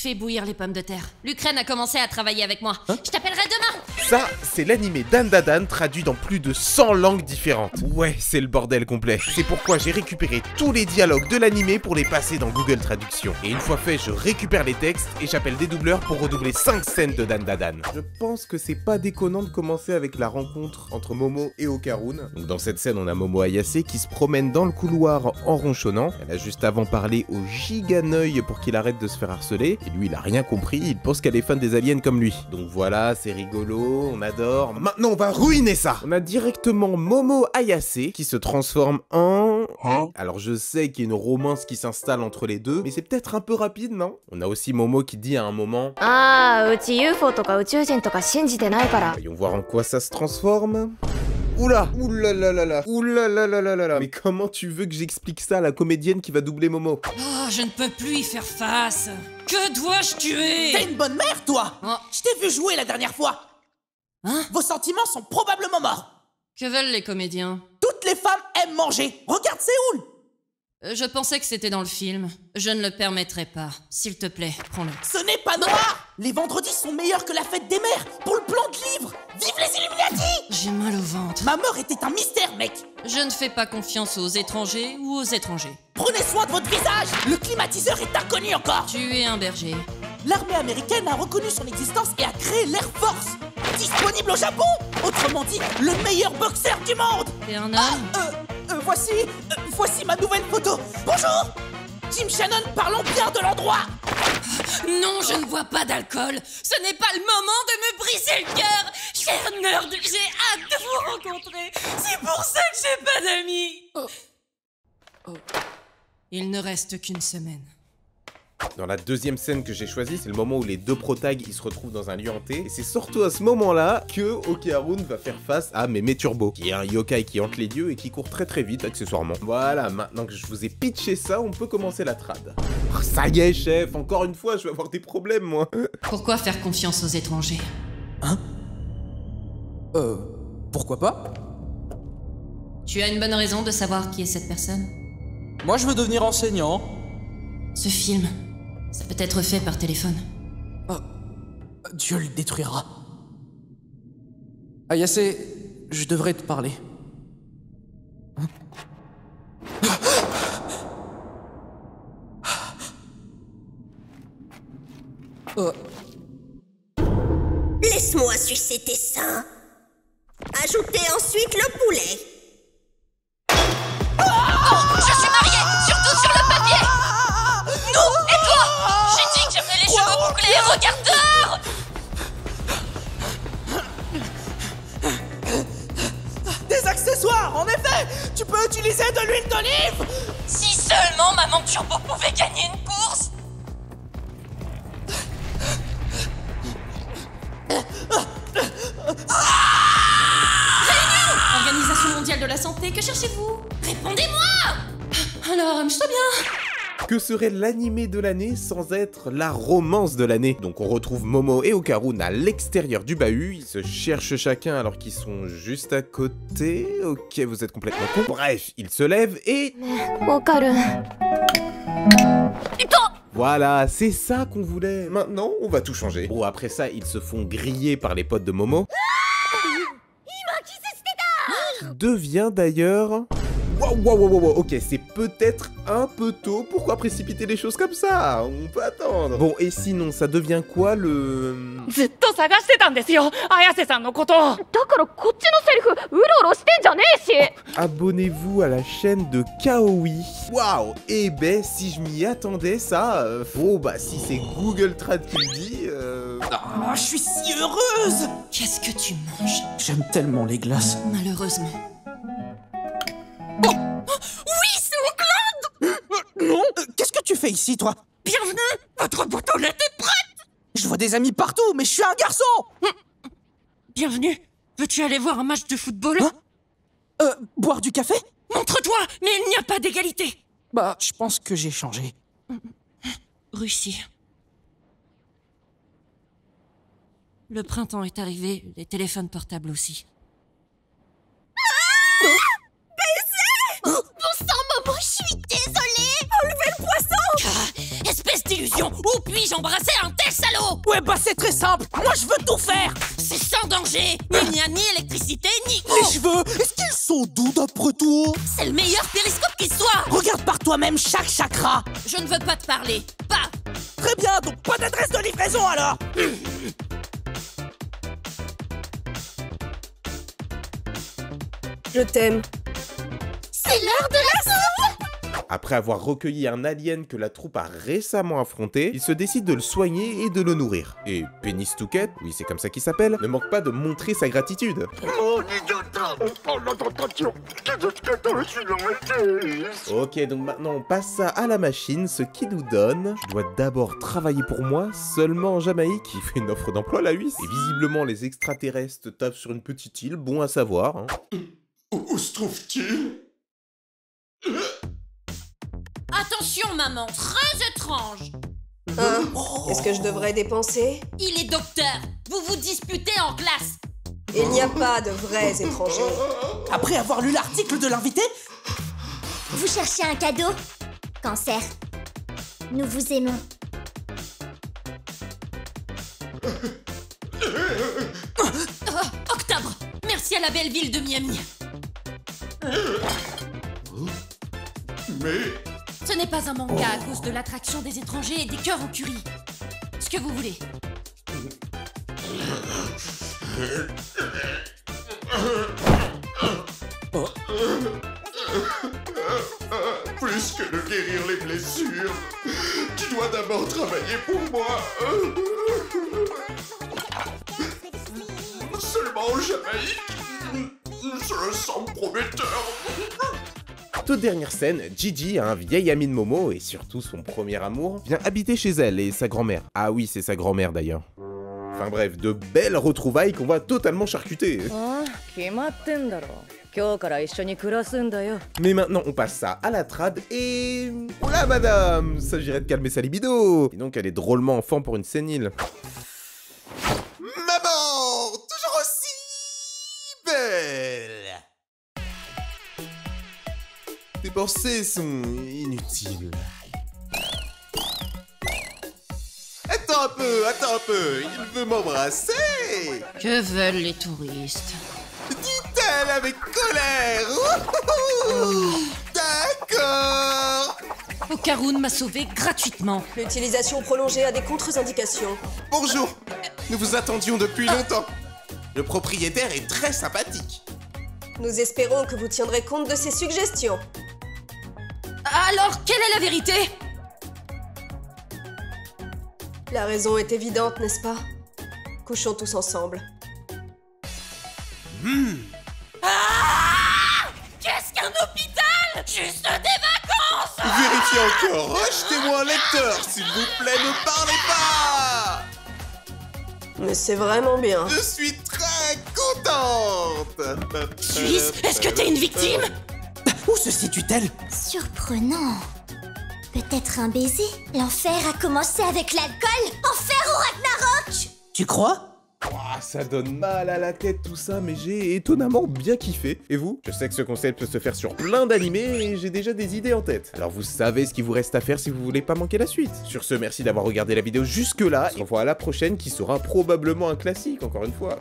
Fais bouillir les pommes de terre. L'Ukraine a commencé à travailler avec moi. Je t'appellerai demain. Ça, c'est l'animé Dandadan traduit dans plus de 100 langues différentes. Ouais, c'est le bordel complet. C'est pourquoi j'ai récupéré tous les dialogues de l'animé pour les passer dans Google Traduction. Et une fois fait, je récupère les textes et j'appelle des doubleurs pour redoubler 5 scènes de Dandadan. Je pense que c'est pas déconnant de commencer avec la rencontre entre Momo et Okarun. Donc dans cette scène, on a Momo Ayase qui se promène dans le couloir en ronchonnant. Elle a juste avant parlé au giganeuil pour qu'il arrête de se faire harceler. Et lui, il a rien compris, il pense qu'elle est fan des aliens comme lui. Donc voilà, c'est rigolo, on adore. Maintenant, on va ruiner ça. On a directement Momo Ayase qui se transforme en... Alors je sais qu'il y a une romance qui s'installe entre les deux, mais c'est peut-être un peu rapide, non? On a aussi Momo qui dit à un moment... Voyons voir en quoi ça se transforme. Oula, oulalalala, oulalalala. Mais comment tu veux que j'explique ça à la comédienne qui va doubler Momo? Oh, je ne peux plus y faire face. Que dois-je tuer? T'es une bonne mère, toi. Oh. Je t'ai vu jouer la dernière fois. Hein? Vos sentiments sont probablement morts. Que veulent les comédiens? Toutes les femmes aiment manger. Regarde Séoul. Je pensais que c'était dans le film. Je ne le permettrai pas. S'il te plaît, prends-le. Ce n'est pas noir. Les vendredis sont meilleurs que la fête des mères. Pour le plan de livre. Vive les Illuminati. J'ai mal au ventre. Ma mort était un mystère, mec. Je ne fais pas confiance aux étrangers ou aux étrangers. Prenez soin de votre visage. Le climatiseur est inconnu encore. Tu es un berger. L'armée américaine a reconnu son existence et a créé l'Air Force. Disponible au Japon. Autrement dit, le meilleur boxeur du monde. T'es un homme? Voici ma nouvelle photo. Bonjour. Jim Shannon, parlons bien de l'endroit. Non, je ne bois pas d'alcool. Ce n'est pas le moment de me briser le cœur. Cher nerd, j'ai hâte de vous rencontrer. C'est pour ça que j'ai pas d'amis. Il ne reste qu'une semaine. Dans la deuxième scène que j'ai choisie, c'est le moment où les deux protags ils se retrouvent dans un lieu hanté. Et c'est surtout à ce moment-là que Okarun va faire face à Meme Turbo, qui est un yokai qui hante les lieux et qui court très très vite accessoirement. Voilà, maintenant que je vous ai pitché ça, on peut commencer la trad. Oh, ça y est, chef, encore une fois, je vais avoir des problèmes, moi. Pourquoi faire confiance aux étrangers? Hein? Pourquoi pas? Tu as une bonne raison de savoir qui est cette personne? Moi, je veux devenir enseignant. Ce film, ça peut être fait par téléphone. Dieu le détruira. Ayase, je devrais te parler. Laisse-moi sucer tes seins. Ajoutez ensuite le poulet. Je suis mariée, surtout sur le papier. Non, et toi? J'ai dit que j'avais les cheveux bouclés, regarde dehors. Des accessoires, en effet. Tu peux utiliser de l'huile d'olive. Si seulement Maman Turbo pouvait gagner une course. Réunion! Organisation mondiale de la santé, que cherchez-vous? Répondez-moi! Alors, amuse-toi bien. Que serait l'animé de l'année sans être la romance de l'année? Donc on retrouve Momo et Okarun à l'extérieur du bahut, ils se cherchent chacun alors qu'ils sont juste à côté. Ok, vous êtes complètement con. Bref, ils se lèvent et... Voilà, c'est ça qu'on voulait. Maintenant, on va tout changer. Bon, après ça, ils se font griller par les potes de Momo. Qui devient d'ailleurs... Wow, ok, c'est peut-être un peu tôt, pourquoi précipiter les choses comme ça? On peut attendre. Bon, et sinon, ça devient quoi le... ずっと探してたんですよ、綾瀬さんのこと。だからこっちのセリフうろうろしてんじゃねえし。 Abonnez-vous à la chaîne de Kaoi. Waouh, eh ben, si je m'y attendais, ça... Bon, bah, si c'est Google Trad qui le dit... Je suis si heureuse. Qu'est-ce que tu manges? J'aime tellement les glaces. Malheureusement. Oui, c'est Auckland. Non. Qu'est-ce que tu fais ici, toi? Bienvenue. Votre boîte aux lettres est prête. Je vois des amis partout, mais je suis un garçon. Bienvenue. Veux-tu aller voir un match de football? Boire du café? Montre-toi, mais il n'y a pas d'égalité. Bah, je pense que j'ai changé. Russie. Le printemps est arrivé, les téléphones portables aussi. Bon sang, Momo, je suis désolée. Enlevez le poisson. Espèce d'illusion. solution. Où puis-je embrasser un tel salaud? Ouais, bah c'est très simple. Moi, je veux tout faire. C'est sans danger. Il n'y a ni électricité, ni eau. Les cheveux, est-ce qu'ils sont doux d'après toi? C'est le meilleur périscope qui soit. Regarde par toi-même chaque chakra. Je ne veux pas te parler. Pas. Très bien, donc pas d'adresse de livraison alors. Je t'aime. C'est l'heure de la soupe. Après avoir recueilli un alien que la troupe a récemment affronté, il se décide de le soigner et de le nourrir. Et Penis Touquet, oui c'est comme ça qu'il s'appelle, ne manque pas de montrer sa gratitude. Ok, donc maintenant on passe ça à la machine, ce qui nous donne... Je dois d'abord travailler pour moi, seulement en Jamaïque. Il fait une offre d'emploi la Huisse. Et visiblement les extraterrestres tapent sur une petite île, bon à savoir. Hein. Où se trouve-t-il? Attention, maman, très étrange. Est-ce que je devrais dépenser? Il est docteur. Vous vous disputez en classe. Il n'y a pas de vrais étrangers. Après avoir lu l'article de l'invité, Vous cherchez un cadeau? Cancer. Nous vous aimons. Octobre. Merci à la belle ville de Miami. Mais... Ce n'est pas un manga à cause de l'attraction des étrangers et des cœurs en curry. Ce que vous voulez. Plus que de guérir les blessures, tu dois d'abord travailler pour moi. Seulement en Jamaïque, cela semble prometteur. Toute dernière scène, Gigi, un vieil ami de Momo et surtout son premier amour, vient habiter chez elle et sa grand-mère. Ah oui, c'est sa grand-mère d'ailleurs. Enfin bref, de belles retrouvailles qu'on va totalement charcuter. Mais maintenant, on passe ça à la trad et... Oula madame, s'agirait de calmer sa libido. Et donc elle est drôlement enfant pour une sénile. Maman, toujours aussi belle. Tes pensées sont inutiles. Attends un peu, il veut m'embrasser. Que veulent les touristes? Dit-elle avec colère. D'accord. Okaroun m'a sauvé gratuitement. L'utilisation prolongée a des contre-indications. Bonjour, nous vous attendions depuis longtemps. Le propriétaire est très sympathique. Nous espérons que vous tiendrez compte de ces suggestions. Alors, quelle est la vérité? La raison est évidente, n'est-ce pas? Couchons tous ensemble. Qu'est-ce qu'un hôpital? Juste des vacances! Vérifiez encore, achetez-moi un lecteur, s'il vous plaît, ne parlez pas. Mais c'est vraiment bien. Je suis très contente. Suisse, est-ce que t'es une victime? où se situe-t-elle? Surprenant. Peut-être un baiser? L'enfer a commencé avec l'alcool? Enfer au Ragnarok! Tu crois? Ah, ça donne mal à la tête tout ça, mais j'ai étonnamment bien kiffé. Et vous? Je sais que ce concept peut se faire sur plein d'animés et j'ai déjà des idées en tête. Alors vous savez ce qu'il vous reste à faire si vous voulez pas manquer la suite. Sur ce, merci d'avoir regardé la vidéo jusque là. Et on se revoit à la prochaine qui sera probablement un classique, encore une fois.